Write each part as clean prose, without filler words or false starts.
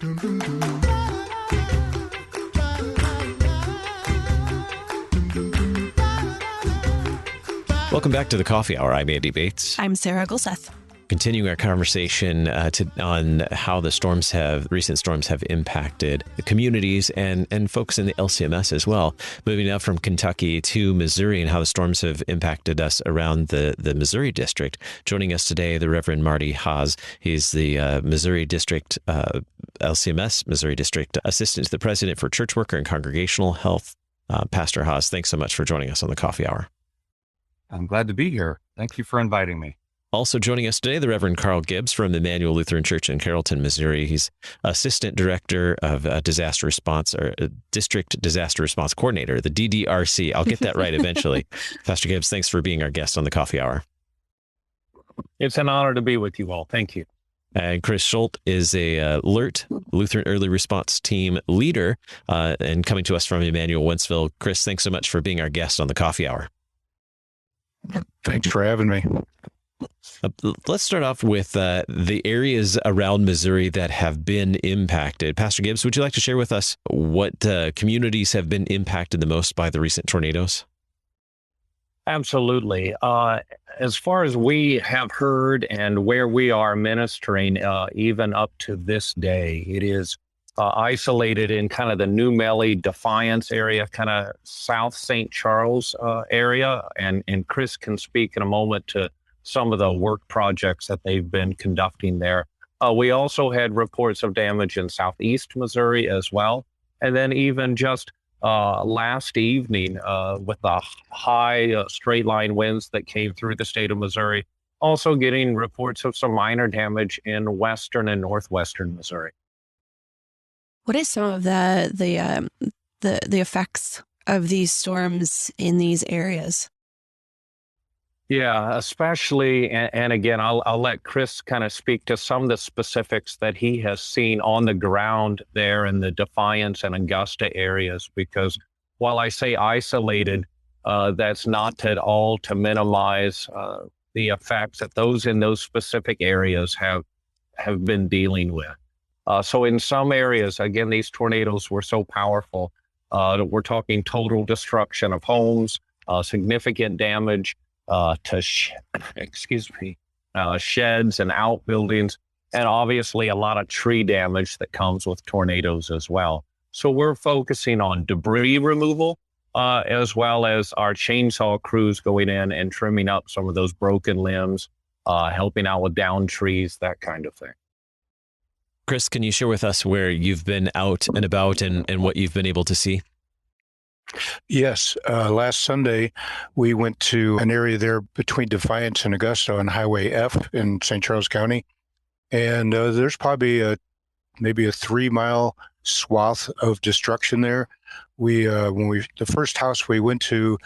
Welcome back to the Coffee Hour. I'm Andy Bates. I'm Sarah Gulseth. Continuing our conversation on how the recent storms have impacted the communities and folks in the LCMS as well. Moving now from Kentucky to Missouri and how the storms have impacted us around the Missouri District. Joining us today, the Reverend Marty Hasz. He's the Missouri District, LCMS Missouri District Assistant to the President for Church Worker and Congregational Health. Pastor Hasz, thanks so much for joining us on the Coffee Hour. I'm glad to be here. Thank you for inviting me. Also joining us today, the Reverend Karl Gibbs from Immanuel Lutheran Church in Carrolton, Missouri. He's Assistant Director of Disaster Response, or District Disaster Response Coordinator, the DDRC. I'll get that right eventually. Pastor Gibbs, thanks for being our guest on the Coffee Hour. It's an honor to be with you all. Thank you. And Kris Schuldt is a LERT, Lutheran Early Response Team Leader, and coming to us from Emmanuel, Wentzville. Kris, thanks so much for being our guest on the Coffee Hour. Thanks for having me. Let's start off with the areas around Missouri that have been impacted. Pastor Gibbs, would you like to share with us what communities have been impacted the most by the recent tornadoes? Absolutely. As far as we have heard and where we are ministering, even up to this day, it is isolated in kind of the New Melly, Defiance area, kind of South St. Charles area. And Kris can speak in a moment to some of the work projects that they've been conducting there. We also had reports of damage in Southeast Missouri as well. And then even just last evening with the high straight line winds that came through the state of Missouri, also getting reports of some minor damage in western and northwestern Missouri. What is some of the effects of these storms in these areas? Yeah, especially, and again, I'll let Kris kind of speak to some of the specifics that he has seen on the ground there in the Defiance and Augusta areas, because while I say isolated, that's not at all to minimize the effects that those in those specific areas have been dealing with. So in some areas, again, these tornadoes were so powerful. We're talking total destruction of homes, significant damage to sheds and outbuildings, and obviously a lot of tree damage that comes with tornadoes as well. So we're focusing on debris removal, as well as our chainsaw crews going in and trimming up some of those broken limbs, helping out with downed trees, that kind of thing. Kris, can you share with us where you've been out and about and what you've been able to see? Yes. Last Sunday, we went to an area there between Defiance and Augusta on Highway F in St. Charles County. And there's probably maybe a 3-mile swath of destruction there. The first house we went to,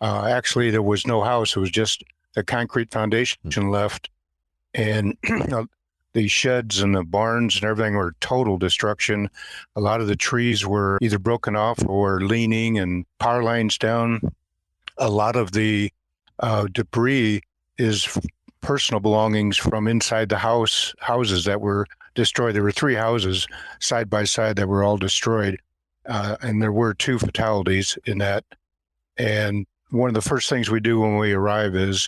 actually there was no house. It was just the concrete foundation left. And the sheds and the barns and everything were total destruction. A lot of the trees were either broken off or leaning and power lines down. A lot of the debris is personal belongings from inside the houses that were destroyed. There were 3 houses side by side that were all destroyed. And there were 2 fatalities in that. And one of the first things we do when we arrive is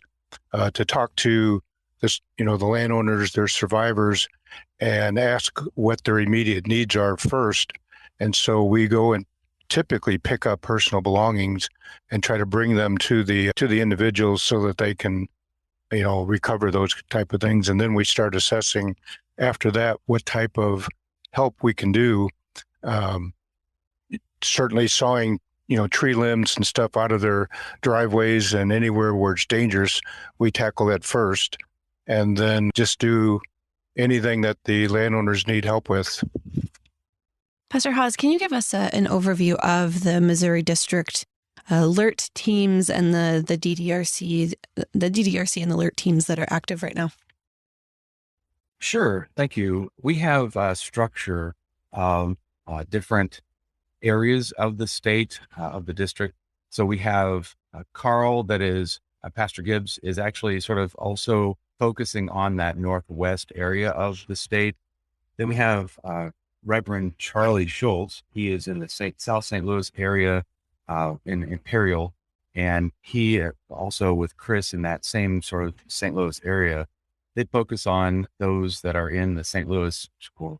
to talk to the landowners, their survivors, and ask what their immediate needs are first. And so we go and typically pick up personal belongings and try to bring them to the individuals so that they can, recover those type of things. And then we start assessing after that what type of help we can do. Certainly sawing, tree limbs and stuff out of their driveways and anywhere where it's dangerous, we tackle that first. And then just do anything that the landowners need help with. Pastor Hasz, can you give us an overview of the Missouri District LERT teams and the DDRC and the LERT teams that are active right now? Sure. Thank you. We have a structure of different areas of the state, of the district. So we have Karl, that is, Pastor Gibbs is actually sort of also focusing on that northwest area of the state. Then we have Reverend Charlie Schuldt. He is in the South St. Louis area in Imperial. And he also with Kris in that same sort of St. Louis area, they focus on those that are in the St. Louis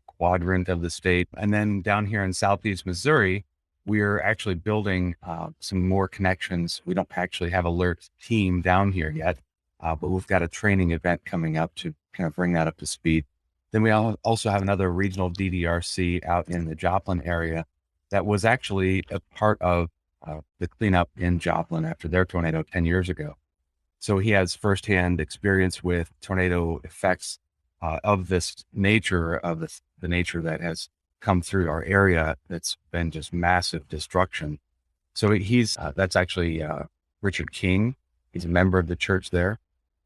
quadrant of the state. And then down here in Southeast Missouri, we're actually building some more connections. We don't actually have a LERT team down here yet, but we've got a training event coming up to kind of bring that up to speed. Then we also have another regional DDRC out in the Joplin area that was actually a part of the cleanup in Joplin after their tornado 10 years ago. So he has firsthand experience with tornado effects of this nature, of the nature that has come through our area that's been just massive destruction. So that's actually Richard King. He's a member of the church there,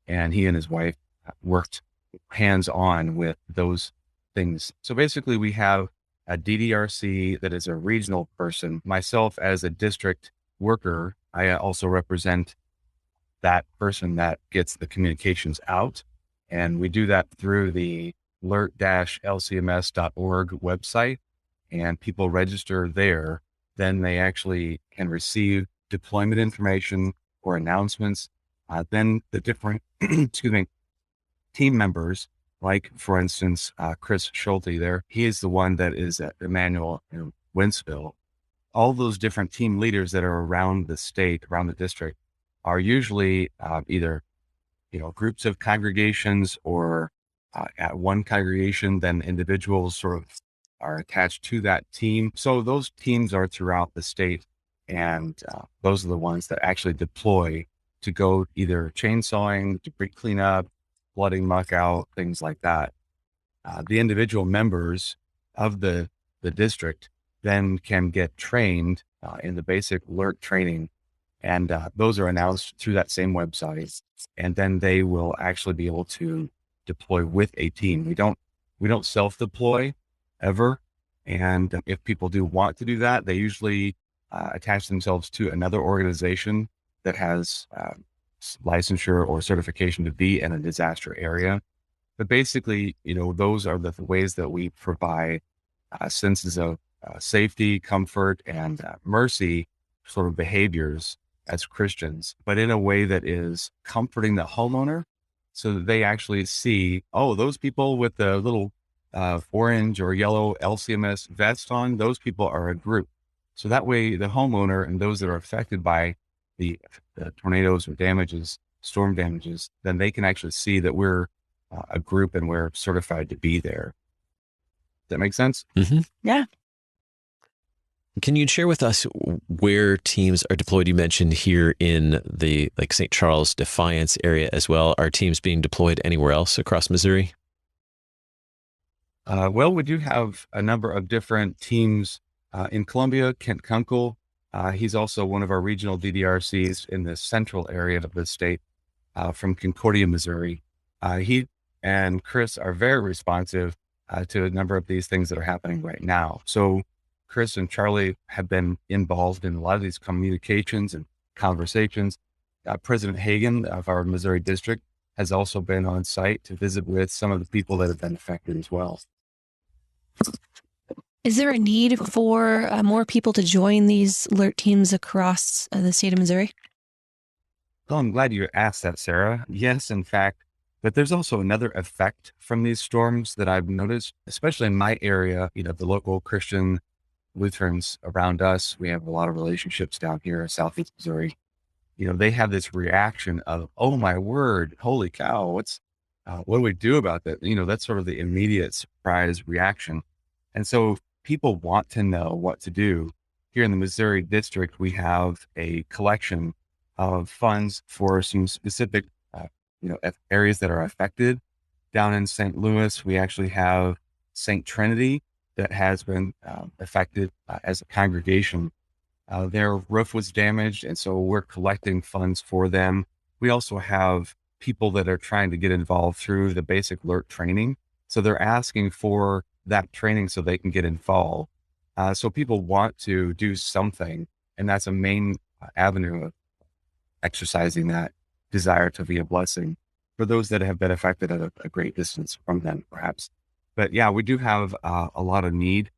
and he and his wife worked hands-on with those things. So basically we have a DDRC that is a regional person. Myself as a district worker, I also represent that person that gets the communications out. And we do that through the LERT-LCMS.org website, and people register there. Then they actually can receive deployment information or announcements. Then the different, team members, like for instance, Kris Schuldt there, he is the one that is at Immanuel in Wentzville. All those different team leaders that are around the state, around the district, are usually either, groups of congregations or at one congregation, then individuals sort of are attached to that team. So those teams are throughout the state, and those are the ones that actually deploy to go either chainsawing, debris cleanup, flooding muck out, things like that. The individual members of the district then can get trained in the basic LERT training. And those are announced through that same website. And then they will actually be able to deploy with a team. We don't self-deploy ever. And if people do want to do that, they usually attach themselves to another organization that has licensure or certification to be in a disaster area. But basically, those are the ways that we provide senses of safety, comfort, and mercy sort of behaviors as Christians, but in a way that is comforting the homeowner so that they actually see, oh, those people with the little orange or yellow LCMS vest on, those people are a group. So that way the homeowner and those that are affected by the tornadoes or storm damages, then they can actually see that we're a group and we're certified to be there. Does that make sense? Mm-hmm. Yeah. Can you share with us where teams are deployed? You mentioned here in the St. Charles Defiance area as well. Are teams being deployed anywhere else across Missouri? Well, we do have a number of different teams in Columbia. Kent Kunkel, he's also one of our regional DDRCs in the central area of the state from Concordia, Missouri. He and Kris are very responsive to a number of these things that are happening right now. So Kris and Charlie have been involved in a lot of these communications and conversations. President Hagan of our Missouri district has also been on site to visit with some of the people that have been affected as well. Is there a need for more people to join these LERT teams across the state of Missouri? Well, I'm glad you asked that, Sarah. Yes, in fact, but there's also another effect from these storms that I've noticed, especially in my area, the local Christian Lutherans around us. We have a lot of relationships down here in Southeast Missouri. They have this reaction of, oh my word, holy cow, what do we do about that? That's sort of the immediate surprise reaction. And so people want to know what to do. Here in the Missouri district, we have a collection of funds for some specific, areas that are affected. Down in St. Louis, we actually have St. Trinity that has been affected as a congregation. Their roof was damaged, and so we're collecting funds for them. We also have people that are trying to get involved through the basic LERT training. So they're asking for that training so they can get involved. So people want to do something, and that's a main avenue of exercising that desire to be a blessing for those that have been affected at a great distance from them, perhaps. But yeah, we do have a lot of need.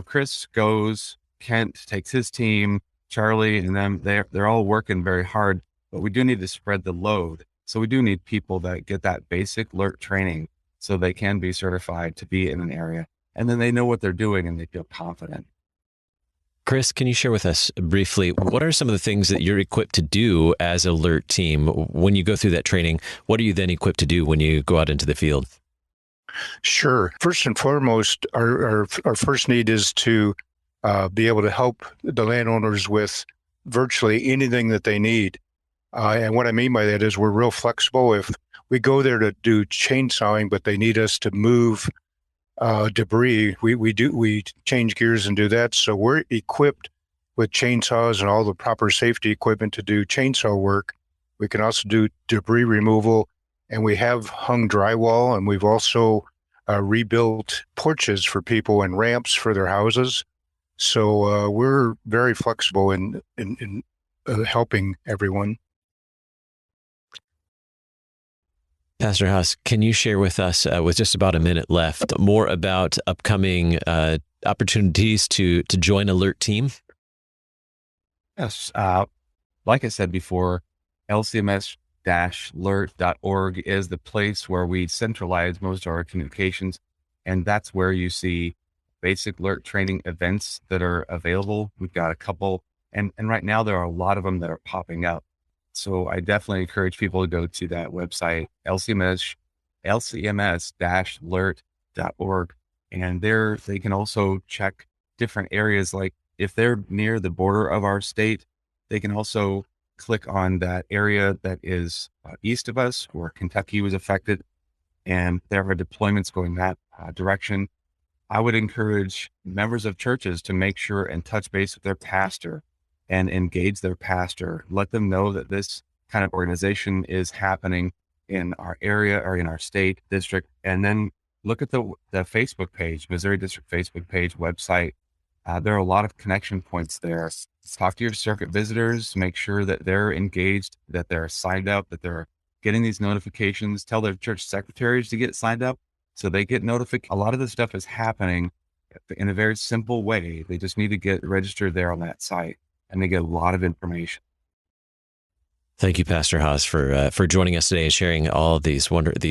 Kris goes, Kent takes his team, Charlie and them, they're all working very hard, but we do need to spread the load. So we do need people that get that basic LERT training so they can be certified to be in an area. And then they know what they're doing and they feel confident. Kris, can you share with us briefly, what are some of the things that you're equipped to do as a LERT team? When you go through that training, what are you then equipped to do when you go out into the field? Sure. First and foremost, our first need is to be able to help the landowners with virtually anything that they need. And what I mean by that is we're real flexible. If we go there to do chainsawing, but they need us to move debris, we change gears and do that. So we're equipped with chainsaws and all the proper safety equipment to do chainsaw work. We can also do debris removal, and we have hung drywall, and we've also rebuilt porches for people and ramps for their houses. So we're very flexible in helping everyone. Pastor Hasz, can you share with us, with just about a minute left, more about upcoming opportunities to join a LERT team? Yes. Like I said before, LCMS-LERT.org is the place where we centralize most of our communications. And that's where you see basic LERT training events that are available. We've got a couple, and right now there are a lot of them that are popping up. So I definitely encourage people to go to that website, LCMS-LERT.org. And there they can also check different areas. Like if they're near the border of our state, they can also click on that area that is east of us where Kentucky was affected. And there are deployments going that direction. I would encourage members of churches to make sure and touch base with their pastor and engage their pastor. Let them know that this kind of organization is happening in our area or in our state, district. And then look at the Facebook page, Missouri District Facebook page, website. There are a lot of connection points there. Talk to your circuit visitors, make sure that they're engaged, that they're signed up, that they're getting these notifications. Tell their church secretaries to get signed up so they get notified. A lot of this stuff is happening in a very simple way. They just need to get registered there on that site, and they get a lot of information. Thank you, Pastor Hasz, for joining us today and sharing all of these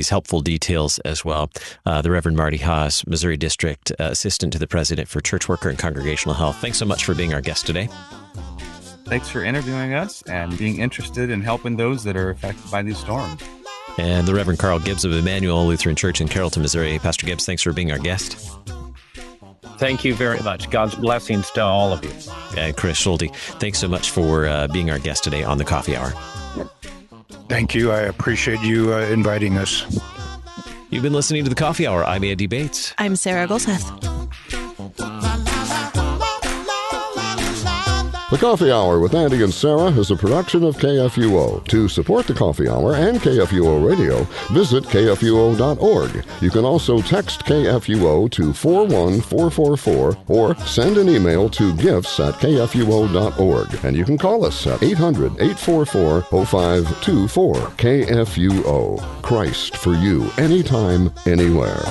helpful details as well. The Reverend Marty Hasz, Missouri District Assistant to the President for Church Worker and Congregational Health. Thanks so much for being our guest today. Thanks for interviewing us and being interested in helping those that are affected by these storms. And the Reverend Karl Gibbs of Immanuel Lutheran Church in Carrolton, Missouri. Pastor Gibbs, thanks for being our guest. Thank you very much. God's blessings to all of you. And Kris Schuldt, thanks so much for being our guest today on the Coffee Hour. Thank you. I appreciate you inviting us. You've been listening to the Coffee Hour. I'm Andy Bates. I'm Sarah Golseth. The Coffee Hour with Andy and Sarah is a production of KFUO. To support the Coffee Hour and KFUO Radio, visit KFUO.org. You can also text KFUO to 41444 or send an email to gifts@KFUO.org. And you can call us at 800-844-0524. KFUO. Christ for you, anytime, anywhere.